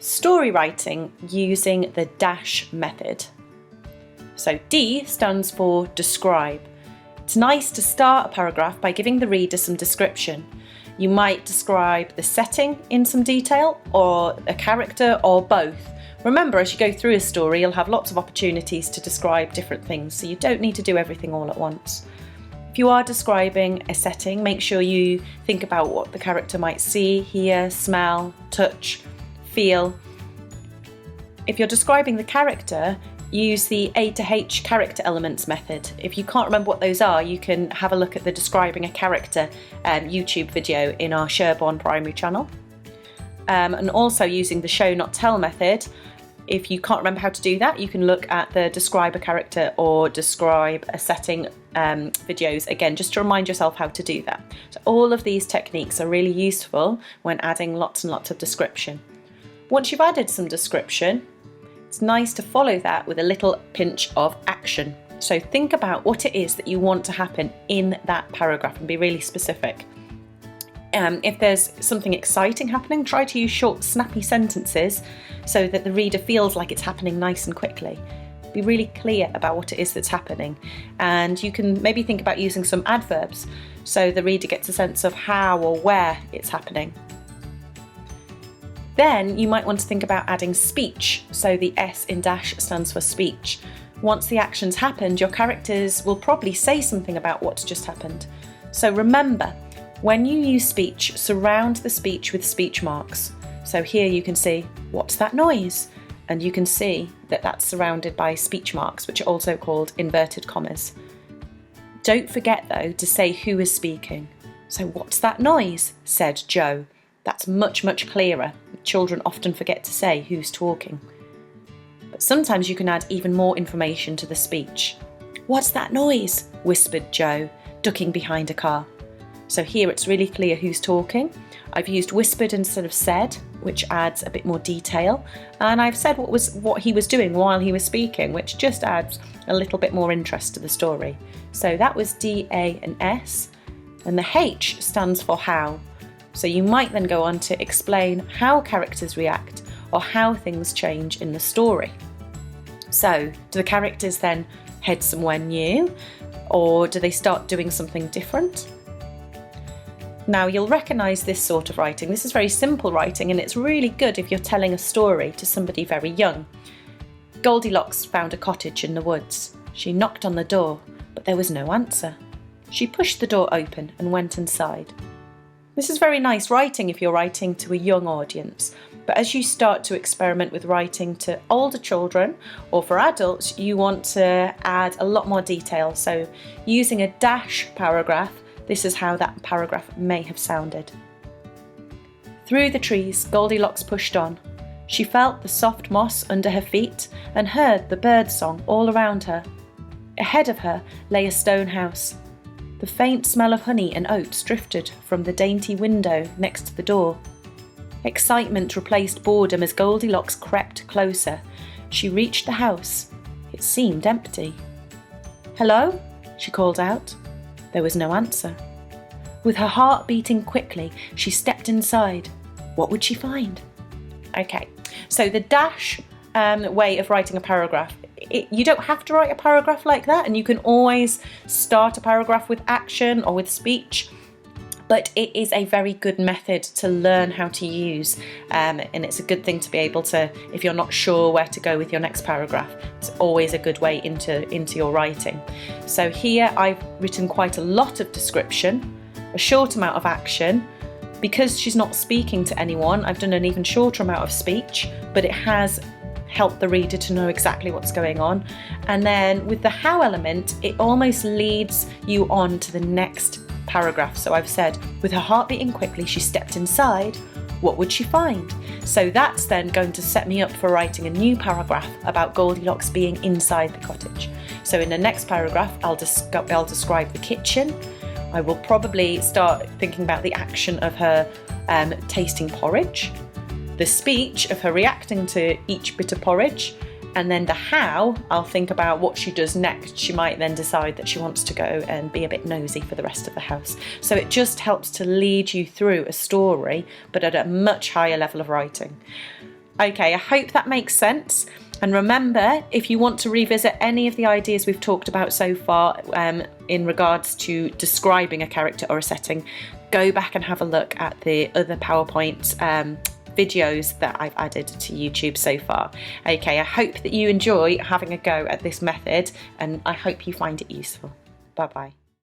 Story writing using the dash method. So D stands for describe. It's nice to start a paragraph by giving the reader some description. You might describe the setting in some detail, or a character, or both. Remember, as you go through a story, you'll have lots of opportunities to describe different things, so you don't need to do everything all at once. If you are describing a setting, make sure you think about what the character might see, hear, smell, touch, feel. If you're describing the character, use the A to H character elements method. If you can't remember what those are, you can have a look at the Describing a Character YouTube video in our Sherborne Primary channel. And also using the show not tell method. If you can't remember how to do that, you can look at the Describe a Character or Describe a Setting videos again, just to remind yourself how to do that. So all of these techniques are really useful when adding lots and lots of description. Once you've added some description, it's nice to follow that with a little pinch of action. So think about what it is that you want to happen in that paragraph and be really specific. If there's something exciting happening, try to use short, snappy sentences so that the reader feels like it's happening nice and quickly. Be really clear about what it is that's happening. And you can maybe think about using some adverbs so the reader gets a sense of how or where it's happening. Then you might want to think about adding speech. So the S in dash stands for speech. Once the action's happened, your characters will probably say something about what's just happened. So remember, when you use speech, surround the speech with speech marks. So here you can see, what's that noise? And you can see that that's surrounded by speech marks, which are also called inverted commas. Don't forget though to say who is speaking. So what's that noise? Said Joe. That's much, much clearer. Children often forget to say who's talking. But sometimes you can add even more information to the speech. What's that noise? Whispered Joe, ducking behind a car. So here it's really clear who's talking. I've used whispered instead of said, which adds a bit more detail. And I've said what he was doing while he was speaking, which just adds a little bit more interest to the story. So that was D, A and S. And the H stands for how. So you might then go on to explain how characters react or how things change in the story. So do the characters then head somewhere new, or do they start doing something different? Now you'll recognise this sort of writing. This is very simple writing, and it's really good if you're telling a story to somebody very young. Goldilocks found a cottage in the woods. She knocked on the door, but there was no answer. She pushed the door open and went inside. This is very nice writing if you're writing to a young audience, but as you start to experiment with writing to older children or for adults, you want to add a lot more detail. So using a dash paragraph, this is how that paragraph may have sounded. Through the trees, Goldilocks pushed on. She felt the soft moss under her feet and heard the bird song all around her. Ahead of her lay a stone house. The faint smell of honey and oats drifted from the dainty window next to the door. Excitement replaced boredom as Goldilocks crept closer. She reached the house. It seemed empty. "Hello?" she called out. There was no answer. With her heart beating quickly, she stepped inside. What would she find? Okay, so the dash way of writing a paragraph. You don't have to write a paragraph like that, and you can always start a paragraph with action or with speech, but it is a very good method to learn how to use, and it's a good thing to be able to, if you're not sure where to go with your next paragraph, it's always a good way into your writing. So here I've written quite a lot of description, a short amount of action. Because she's not speaking to anyone, I've done an even shorter amount of speech, but it has helped the reader to know exactly what's going on. And then with the how element, it almost leads you on to the next paragraph. So I've said, with her heart beating quickly, she stepped inside. What would she find? So that's then going to set me up for writing a new paragraph about Goldilocks being inside the cottage. So in the next paragraph, I'll describe the kitchen. I will probably start thinking about the action of her tasting porridge, the speech of her reacting to each bit of porridge, and then the how, I'll think about what she does next. She might then decide that she wants to go and be a bit nosy for the rest of the house. So it just helps to lead you through a story, but at a much higher level of writing. Okay, I hope that makes sense. And remember, if you want to revisit any of the ideas we've talked about so far in regards to describing a character or a setting, go back and have a look at the other PowerPoint videos that I've added to YouTube so far. Okay, I hope that you enjoy having a go at this method, and I hope you find it useful. Bye bye.